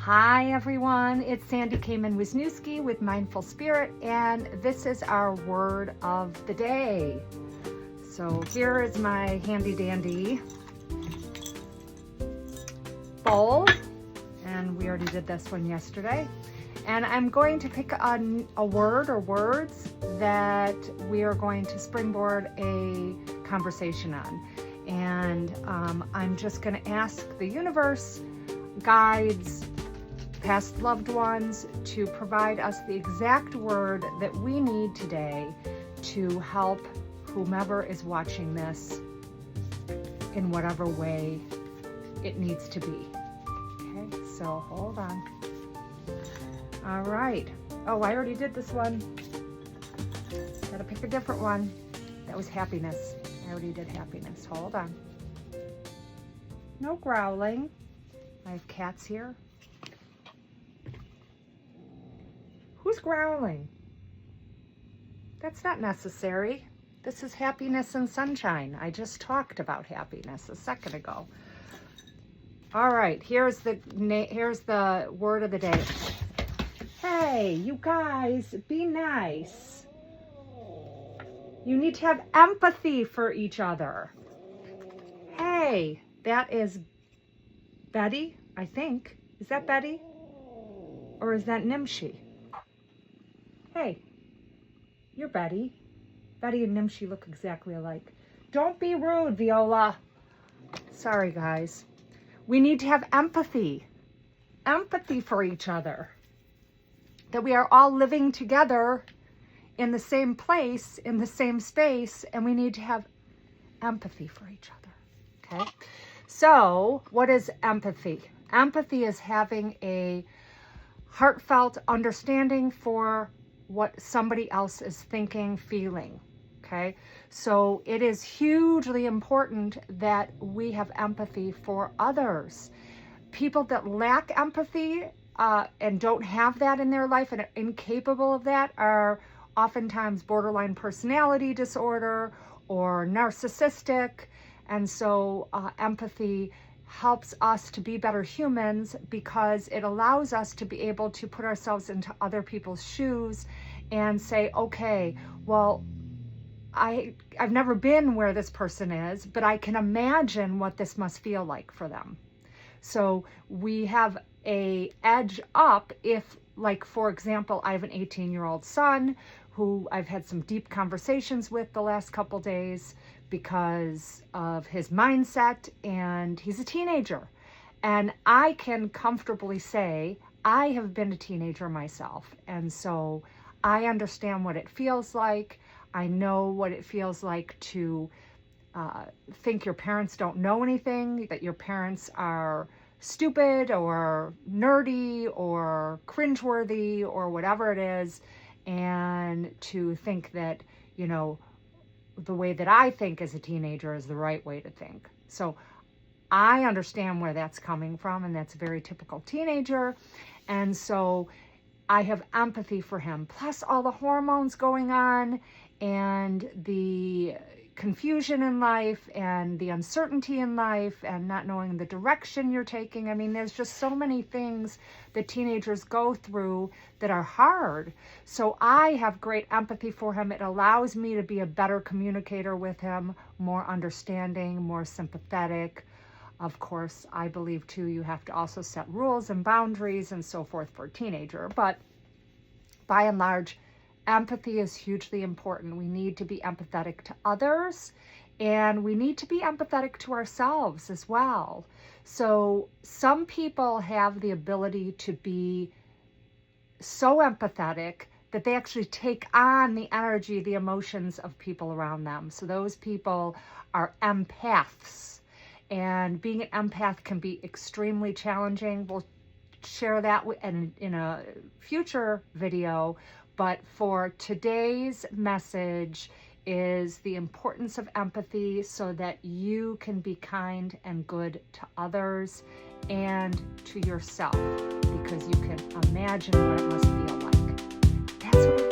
Hi everyone, it's Sandy Kamen-Wisniewski with Mindful Spirit, and this is our word of the day. So here is my handy dandy bowl, and we already did this one yesterday. And I'm going to pick a word or words that we are going to springboard a conversation on. And I'm just going to ask the universe, guides, past loved ones to provide us the exact word that we need today to help whomever is watching this in whatever way it needs to be. Okay, so hold on. All right. Oh, I already did this one. Gotta pick a different one. That was happiness. I already did happiness. Hold on. No growling. I have cats here. Who's growling? That's not necessary. This is happiness and sunshine. I just talked about happiness a second ago. All right, here's the word of the day. Hey, you guys, be nice. You need to have empathy for each other. Hey, that is Betty, I think. Is that Betty? Or is that Nimshi? Hey, you're Betty. Betty and Nimshi look exactly alike. Don't be rude, Viola. Sorry, guys. We need to have empathy. Empathy for each other. That we are all living together in the same place, in the same space, and we need to have empathy for each other. Okay? So, what is empathy? Empathy is having a heartfelt understanding for what somebody else is thinking, feeling. Okay? So, it is hugely important that we have empathy for others. People that lack empathy and don't have that in their life and are incapable of that are oftentimes borderline personality disorder or narcissistic. And so empathy helps us to be better humans because it allows us to be able to put ourselves into other people's shoes and say, okay, well, I've never been where this person is, but I can imagine what this must feel like for them. So we have a edge up if, like, for example, I have an 18-year-old son who I've had some deep conversations with the last couple days because of his mindset, and he's a teenager. And I can comfortably say I have been a teenager myself. And so I understand what it feels like. I know what it feels like to think your parents don't know anything, that your parents are stupid or nerdy or cringeworthy or whatever it is, and to think that, you know, the way that I think as a teenager is the right way to think. So I understand where that's coming from, and that's a very typical teenager. And so I have empathy for him, plus all the hormones going on and the confusion in life and the uncertainty in life and not knowing the direction you're taking. I mean, there's just so many things that teenagers go through that are hard. So I have great empathy for him. It allows me to be a better communicator with him, more understanding, more sympathetic. Of course, I believe too, you have to also set rules and boundaries and so forth for a teenager. But by and large, empathy is hugely important. We need to be empathetic to others, and we need to be empathetic to ourselves as well. So some people have the ability to be so empathetic that they actually take on the energy, the emotions of people around them. So those people are empaths, and being an empath can be extremely challenging. We'll share that in a future video. But for today's message is the importance of empathy so that you can be kind and good to others and to yourself, because you can imagine what it must feel like. That's what